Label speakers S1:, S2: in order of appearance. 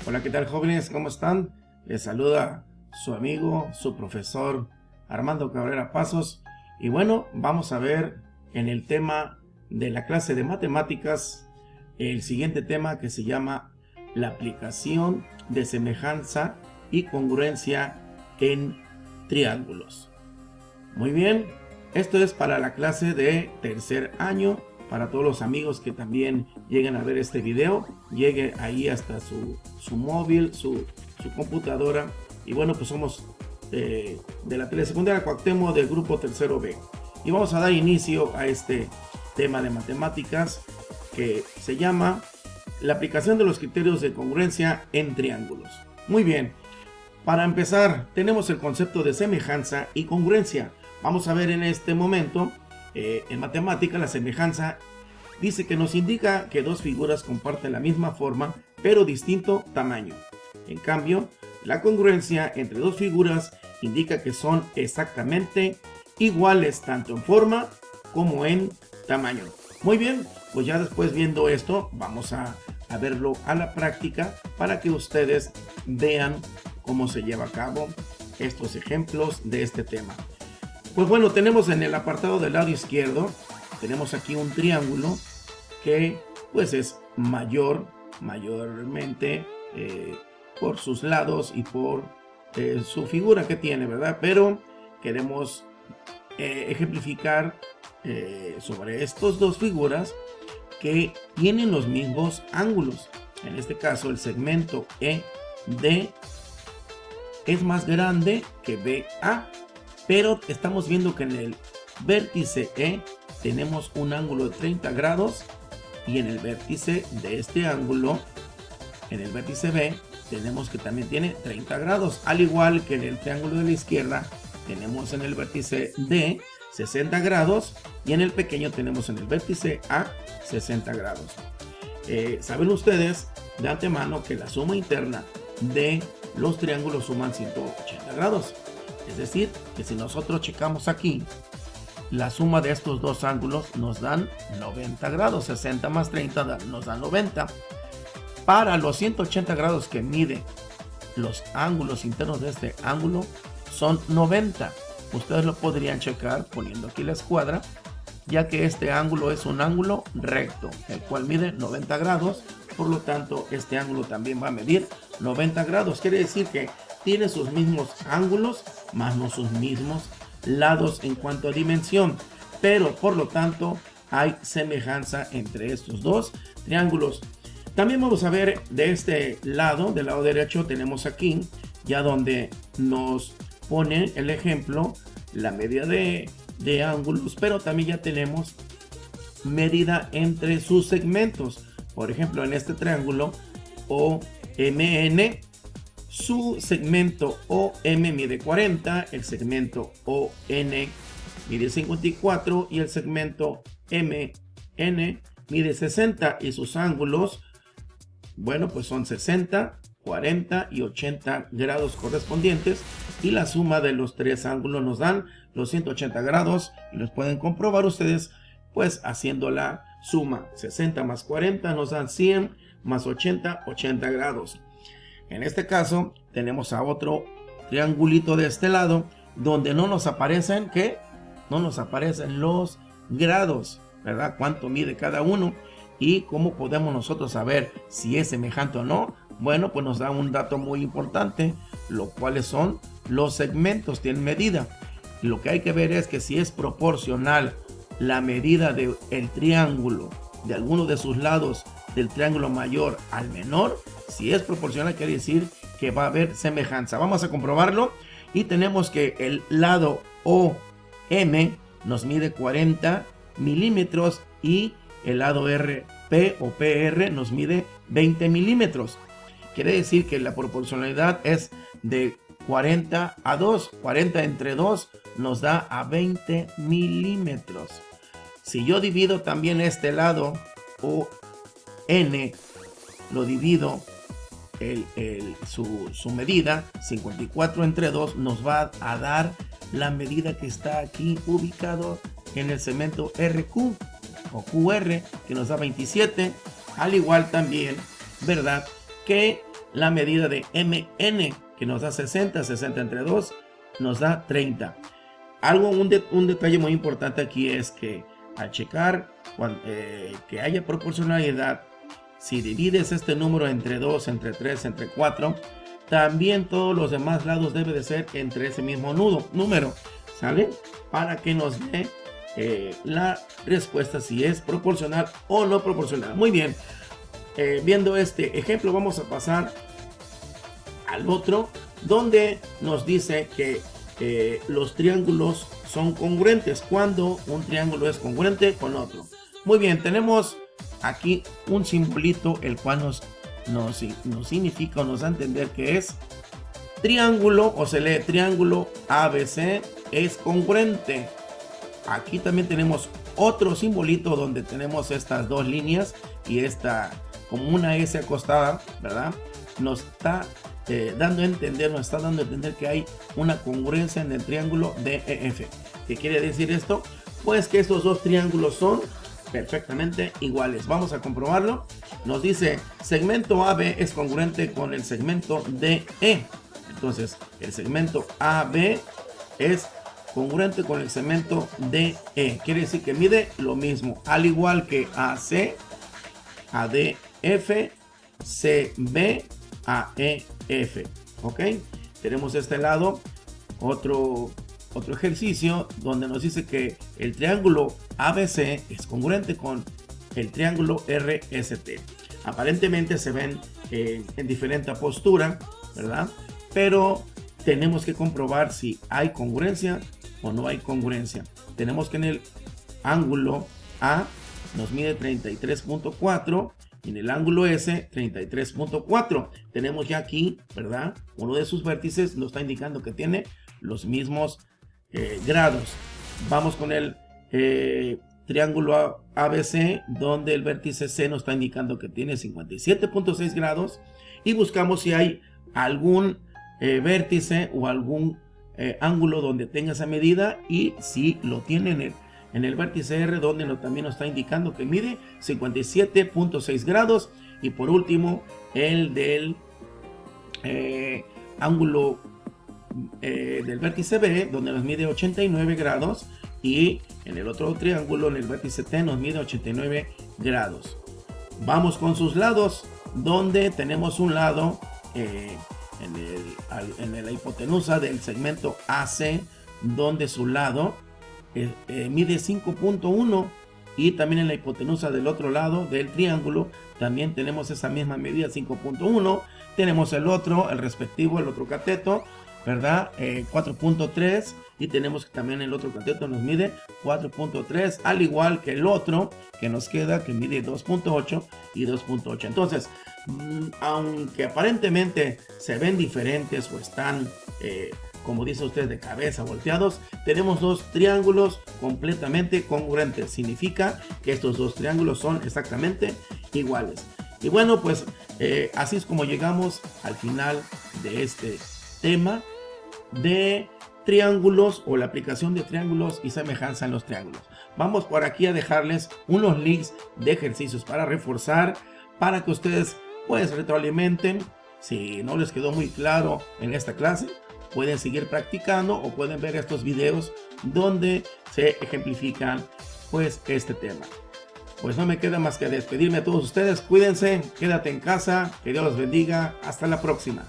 S1: Hola, ¿qué tal, jóvenes? ¿Cómo están? Les saluda su amigo, su profesor Armando Cabrera Pasos. Y bueno, vamos a ver en el tema de la clase de matemáticas el siguiente tema, que se llama la aplicación de semejanza y congruencia en triángulos. Muy bien, esto es para la clase de tercer año. Para todos los amigos que también lleguen a ver este video, llegue ahí hasta su móvil, su computadora. Y bueno, pues somos de la telesecundaria Cuauhtémoc, del grupo tercero B. Y vamos a dar inicio a este tema de matemáticas que se llama la aplicación de los criterios de congruencia en triángulos. Muy bien, para empezar tenemos el concepto de semejanza y congruencia. Vamos a ver en este momento, en matemática, la semejanza dice que nos indica que dos figuras comparten la misma forma pero distinto tamaño. En cambio, la congruencia entre dos figuras indica que son exactamente iguales tanto en forma como en tamaño. Muy bien, pues ya después, viendo esto, vamos a verlo a la práctica para que ustedes vean cómo se lleva a cabo estos ejemplos de este tema. Pues bueno, tenemos en el apartado del lado izquierdo, tenemos aquí un triángulo que pues es mayormente por sus lados y por su figura que tiene, ¿verdad? Pero queremos ejemplificar sobre estas dos figuras que tienen los mismos ángulos. En este caso, el segmento ED es más grande que BA. Pero estamos viendo que en el vértice E tenemos un ángulo de 30 grados y en el vértice de este ángulo, en el vértice B, tenemos que también tiene 30 grados. Al igual que en el triángulo de la izquierda, tenemos en el vértice D 60 grados y en el pequeño tenemos en el vértice A 60 grados. Saben ustedes de antemano que la suma interna de los triángulos suman 180 grados. Es decir, que si nosotros checamos aquí, la suma de estos dos ángulos nos dan 90 grados. 60 más 30 nos da 90. Para los 180 grados que mide los ángulos internos de este ángulo son 90. Ustedes lo podrían checar poniendo aquí la escuadra, ya que este ángulo es un ángulo recto, el cual mide 90 grados. Por lo tanto, este ángulo también va a medir 90 grados. Quiere decir que tiene sus mismos ángulos, más no sus mismos lados en cuanto a dimensión, pero por lo tanto hay semejanza entre estos dos triángulos. También vamos a ver de este lado, del lado derecho, tenemos aquí ya donde nos pone el ejemplo, la medida de ángulos, pero también ya tenemos medida entre sus segmentos. Por ejemplo, en este triángulo OMN, su segmento OM mide 40, el segmento ON mide 54 y el segmento MN mide 60, y sus ángulos, bueno, pues son 60, 40 y 80 grados correspondientes, y la suma de los tres ángulos nos dan los 180 grados, y los pueden comprobar ustedes pues haciendo la suma. 60 más 40 nos dan 100, más 80, 80 grados. En este caso tenemos a otro triangulito de este lado donde no nos aparecen, ¿qué? No nos aparecen los grados, ¿verdad? Cuánto mide cada uno y cómo podemos nosotros saber si es semejante o no. Bueno, pues nos da un dato muy importante, lo cuales son los segmentos, tienen medida. Lo que hay que ver es que si es proporcional la medida del triángulo, de alguno de sus lados del triángulo mayor al menor, si es proporcional quiere decir que va a haber semejanza. Vamos a comprobarlo y tenemos que el lado OM nos mide 40 milímetros y el lado RP o PR nos mide 20 milímetros. Quiere decir que la proporcionalidad es de 40 a 2. 40 entre 2 nos da a 20 milímetros. Si yo divido también este lado ON, lo divido su medida, 54 entre 2 nos va a dar la medida que está aquí ubicado en el segmento RQ o QR, que nos da 27. Al igual también, ¿verdad?, que la medida de MN, que nos da 60, 60 entre 2 nos da 30. Un detalle muy importante aquí es que al checar que haya proporcionalidad, si divides este número entre 2, entre 3, entre 4, también todos los demás lados debe de ser entre ese mismo número, ¿sale? Para que nos dé la respuesta si es proporcional o no proporcional. Muy bien, viendo este ejemplo vamos a pasar al otro, donde nos dice que los triángulos son congruentes, cuando un triángulo es congruente con otro. Muy bien, tenemos aquí un simbolito el cual nos significa o nos da a entender que es triángulo, o se lee triángulo ABC es congruente. Aquí también tenemos otro simbolito donde tenemos estas dos líneas y esta como una S acostada, ¿verdad? Nos está dando a entender que hay una congruencia en el triángulo DEF. ¿Qué quiere decir esto? Pues que estos dos triángulos son perfectamente iguales. Vamos a comprobarlo. Nos dice segmento AB es congruente con el segmento DE. Entonces el segmento AB es congruente con el segmento DE. Quiere decir que mide lo mismo, al igual que AC, ADF, CB, AEF. Ok, tenemos este lado otro ejercicio donde nos dice que el triángulo ABC es congruente con el triángulo RST. Aparentemente se ven en diferente postura, ¿verdad? Pero tenemos que comprobar si hay congruencia o no hay congruencia. Tenemos que en el ángulo A nos mide 33.4 y en el ángulo S 33.4. Tenemos ya aquí, ¿verdad? Uno de sus vértices nos está indicando que tiene los mismos grados. Vamos con el triángulo ABC, donde el vértice C nos está indicando que tiene 57.6 grados, y buscamos si hay algún vértice o algún ángulo donde tenga esa medida, y si lo tiene en el vértice R, donde también nos está indicando que mide 57.6 grados. Y por último el del ángulo del vértice B, donde nos mide 89 grados, y en el otro triángulo, en el vértice T, nos mide 89 grados. Vamos con sus lados, donde tenemos un lado en la hipotenusa del segmento AC, donde su lado mide 5.1, y también en la hipotenusa del otro lado del triángulo también tenemos esa misma medida, 5.1. tenemos el otro cateto, ¿verdad? 4.3, y tenemos que también el otro cateto nos mide 4.3, al igual que el otro que nos queda, que mide 2.8 y 2.8. Entonces, aunque aparentemente se ven diferentes o están como dice usted, de cabeza volteados, tenemos dos triángulos completamente congruentes. Significa que estos dos triángulos son exactamente iguales. Y bueno, pues así es como llegamos al final de este tema de triángulos, o la aplicación de triángulos y semejanza en los triángulos. Vamos por aquí a dejarles unos links de ejercicios para reforzar, para que ustedes pues retroalimenten. Si no les quedó muy claro en esta clase, pueden seguir practicando o pueden ver estos videos donde se ejemplifican pues este tema. Pues no me queda más que despedirme a todos ustedes. Cuídense, quédate en casa, que Dios los bendiga. Hasta la próxima.